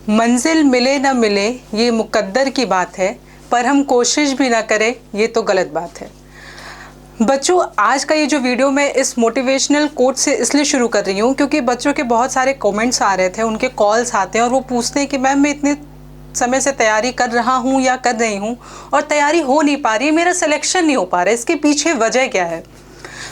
मंजिल मिले न मिले ये मुकद्दर की बात है, पर हम कोशिश भी ना करें ये तो गलत बात है। बच्चों, आज का ये जो वीडियो मैं इस मोटिवेशनल कोट से इसलिए शुरू कर रही हूँ क्योंकि बच्चों के बहुत सारे कमेंट्स आ रहे थे, उनके कॉल्स आते हैं और वो पूछते हैं कि मैम मैं इतने समय से तैयारी कर रहा हूँ या कर रही हूँ और तैयारी हो नहीं पा रही है, मेरा सिलेक्शन नहीं हो पा रहा है, इसके पीछे वजह क्या है।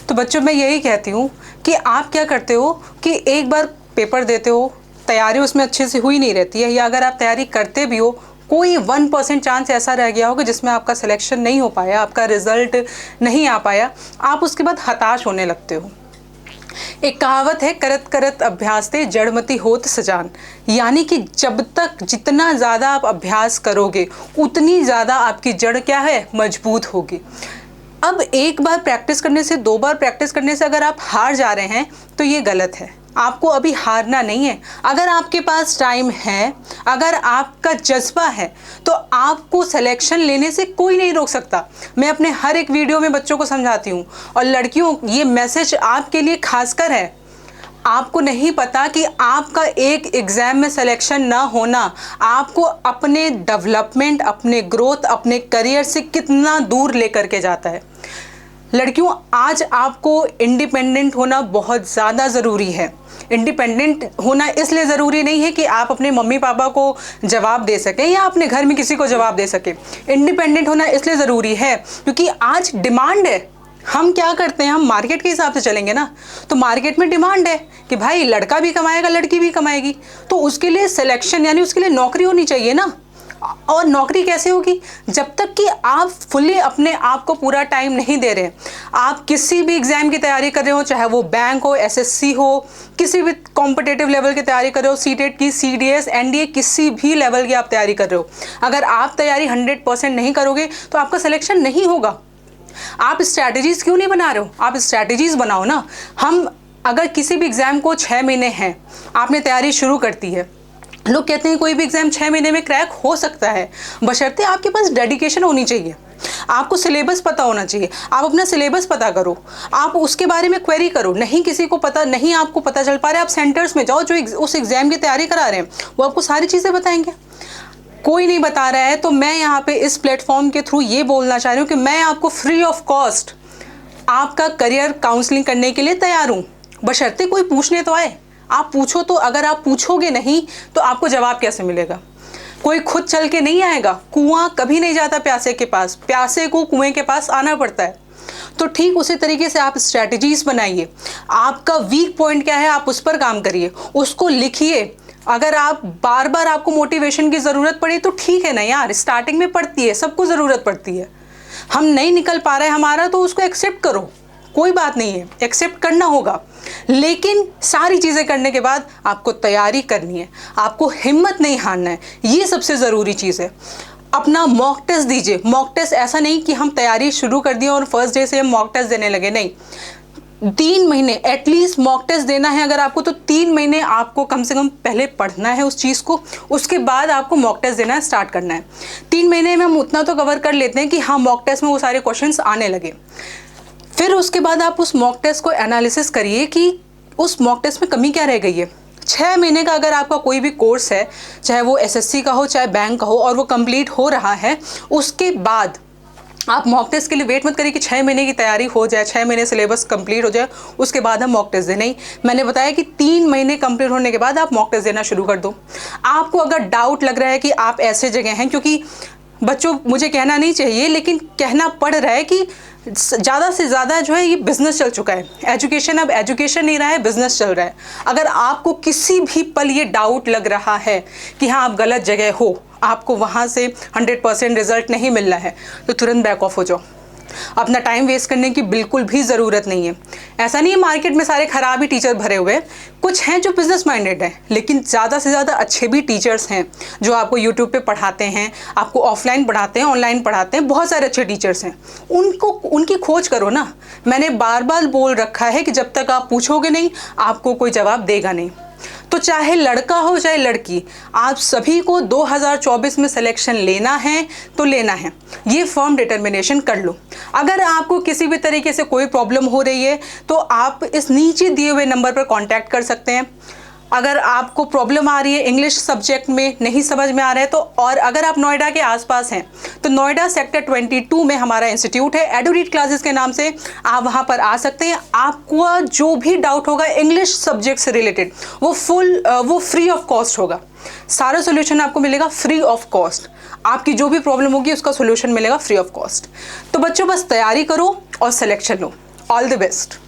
तो बच्चों, मैं यही कहती हूँ कि आप क्या करते हो कि एक बार पेपर देते हो, तैयारी उसमें अच्छे से हुई नहीं रहती है, या अगर आप तैयारी करते भी हो कोई 1% चांस ऐसा रह गया होगा जिसमें आपका सिलेक्शन नहीं हो पाया, आपका रिजल्ट नहीं आ पाया, आप उसके बाद हताश होने लगते हो। एक कहावत है, करत करत अभ्यास ते जड़मती होत सजान, यानी कि जब तक जितना ज़्यादा आप अभ्यास करोगे उतनी ज़्यादा आपकी जड़ क्या है, मजबूत होगी। अब एक बार प्रैक्टिस करने से, 2 बार प्रैक्टिस करने से अगर आप हार जा रहे हैं तो ये गलत है। आपको अभी हारना नहीं है। अगर आपके पास टाइम है, अगर आपका जज्बा है, तो आपको सिलेक्शन लेने से कोई नहीं रोक सकता। मैं अपने हर एक वीडियो में बच्चों को समझाती हूँ। और लड़कियों, ये मैसेज आपके लिए खासकर है। आपको नहीं पता कि आपका एक एग्ज़ाम में सिलेक्शन ना होना आपको अपने डेवलपमेंट, अपने ग्रोथ, अपने करियर से कितना दूर लेकर के जाता है। लड़कियों, आज आपको इंडिपेंडेंट होना बहुत ज़्यादा ज़रूरी है। इंडिपेंडेंट होना इसलिए ज़रूरी नहीं है कि आप अपने मम्मी पापा को जवाब दे सकें या अपने घर में किसी को जवाब दे सकें। इंडिपेंडेंट होना इसलिए ज़रूरी है क्योंकि आज डिमांड है। हम क्या करते हैं, हम मार्केट के हिसाब से चलेंगे ना, तो मार्केट में डिमांड है कि भाई लड़का भी कमाएगा, लड़की भी कमाएगी, तो उसके लिए सिलेक्शन यानी उसके लिए नौकरी होनी चाहिए ना। और नौकरी कैसे होगी, जब तक कि आप फुल्ली अपने आप को पूरा टाइम नहीं दे रहे। आप किसी भी एग्ज़ाम की तैयारी कर रहे हो, चाहे वो बैंक हो, एसएससी हो, किसी भी कॉम्पिटिटिव लेवल की तैयारी कर रहे हो, सीटेट की, सीडीएस, एनडीए, किसी भी लेवल की आप तैयारी कर रहे हो, अगर आप तैयारी 100% नहीं करोगे तो आपका सिलेक्शन नहीं होगा। आप स्ट्रैटेजीज़ क्यों नहीं बना रहे हो, आप स्ट्रैटेजीज़ बनाओ ना। हम अगर किसी भी एग्ज़ाम को 6 महीने हैं, आपने तैयारी शुरू करती है, लोग कहते हैं कोई भी एग्ज़ाम 6 महीने में क्रैक हो सकता है, बशर्ते आपके पास डेडिकेशन होनी चाहिए, आपको सिलेबस पता होना चाहिए। आप अपना सिलेबस पता करो, आप उसके बारे में क्वेरी करो। नहीं किसी को पता, नहीं आपको पता चल पा रहा है, आप सेंटर्स में जाओ जो उस एग्ज़ाम की तैयारी करा रहे हैं, वो आपको सारी चीज़ें बताएंगे। कोई नहीं बता रहा है, तो मैं यहाँ पे इस प्लेटफॉर्म के थ्रू ये बोलना चाह रही हूँ कि मैं आपको फ्री ऑफ कॉस्ट आपका करियर काउंसलिंग करने के लिए तैयार हूँ, बशर्ते कोई पूछने तो आए। आप पूछो तो, अगर आप पूछोगे नहीं तो आपको जवाब कैसे मिलेगा। कोई खुद चल के नहीं आएगा, कुआं कभी नहीं जाता प्यासे के पास, प्यासे को कुएं के पास आना पड़ता है। तो ठीक उसी तरीके से आप स्ट्रैटेजीज बनाइए। आपका वीक पॉइंट क्या है, आप उस पर काम करिए, उसको लिखिए। अगर आप बार बार आपको मोटिवेशन की ज़रूरत पड़ी तो ठीक है ना यार, स्टार्टिंग में पड़ती है, सबको ज़रूरत पड़ती है। हम नहीं निकल पा रहे हमारा, तो उसको एक्सेप्ट करो, कोई बात नहीं है, एक्सेप्ट करना होगा। लेकिन सारी चीज़ें करने के बाद आपको तैयारी करनी है, आपको हिम्मत नहीं हारना है, ये सबसे ज़रूरी चीज़ है। अपना मॉक टेस्ट दीजिए। मॉक टेस्ट ऐसा नहीं कि हम तैयारी शुरू कर दी और फर्स्ट डे से हम मॉक टेस्ट देने लगे, नहीं। 3 महीने एटलीस्ट मॉक टेस्ट देना है अगर आपको, तो 3 महीने आपको कम से कम पहले पढ़ना है उस चीज़ को, उसके बाद आपको मॉक टेस्ट देना स्टार्ट करना है। 3 महीने में हम उतना तो कवर कर लेते हैं कि हाँ, मॉक टेस्ट में वो सारे क्वेश्चंस आने लगे। फिर उसके बाद आप उस मॉक टेस्ट को एनालिसिस करिए कि उस मॉक टेस्ट में कमी क्या रह गई है। 6 महीने का अगर आपका कोई भी कोर्स है, चाहे वो एसएससी का हो, चाहे बैंक का हो, और वो कंप्लीट हो रहा है, उसके बाद आप मॉक टेस्ट के लिए वेट मत करिए कि 6 महीने की तैयारी हो जाए, 6 महीने सिलेबस कंप्लीट हो जाए, उसके बाद हम मॉक टेस्ट दें। नहीं, मैंने बताया कि 3 महीने कंप्लीट होने के बाद आप मॉक टेस्ट देना शुरू कर दो। आपको अगर डाउट लग रहा है कि आप ऐसे जगह हैं, क्योंकि बच्चों, मुझे कहना नहीं चाहिए लेकिन कहना पड़ रहा है कि ज़्यादा से ज़्यादा जो है ये बिज़नेस चल चुका है। एजुकेशन अब एजुकेशन नहीं रहा है, बिज़नेस चल रहा है। अगर आपको किसी भी पल ये डाउट लग रहा है कि हाँ आप गलत जगह हो, आपको वहाँ से 100% रिजल्ट नहीं मिल रहा है, तो तुरंत बैक ऑफ हो जाओ। अपना टाइम वेस्ट करने की बिल्कुल भी ज़रूरत नहीं है। ऐसा नहीं है मार्केट में सारे ख़राब ही टीचर भरे हुए हैं, कुछ हैं जो बिज़नेस माइंडेड हैं, लेकिन ज़्यादा से ज़्यादा अच्छे भी टीचर्स हैं जो आपको यूट्यूब पे पढ़ाते हैं, आपको ऑफलाइन पढ़ाते हैं, ऑनलाइन पढ़ाते हैं, बहुत सारे अच्छे टीचर्स हैं। उनकी खोज करो ना। मैंने बार बार बोल रखा है कि जब तक आप पूछोगे नहीं, आपको कोई जवाब देगा नहीं। तो चाहे लड़का हो चाहे लड़की, आप सभी को 2024 में सिलेक्शन लेना है तो लेना है। ये फर्म डिटर्मिनेशन कर लो। अगर आपको किसी भी तरीके से कोई प्रॉब्लम हो रही है तो आप इस नीचे दिए हुए नंबर पर कांटेक्ट कर सकते हैं। अगर आपको प्रॉब्लम आ रही है इंग्लिश सब्जेक्ट में, नहीं समझ में आ रहा है तो, और अगर आप नोएडा के आसपास हैं तो नोएडा सेक्टर 22 में हमारा इंस्टीट्यूट है एडुरीड क्लासेस के नाम से, आप वहां पर आ सकते हैं। आपको जो भी डाउट होगा इंग्लिश सब्जेक्ट से रिलेटेड वो फ्री ऑफ कॉस्ट होगा। सारा सोल्यूशन आपको मिलेगा फ्री ऑफ कॉस्ट। आपकी जो भी प्रॉब्लम होगी उसका सोल्यूशन मिलेगा फ्री ऑफ कॉस्ट। तो बच्चों बस तैयारी करो और selection low. All the best.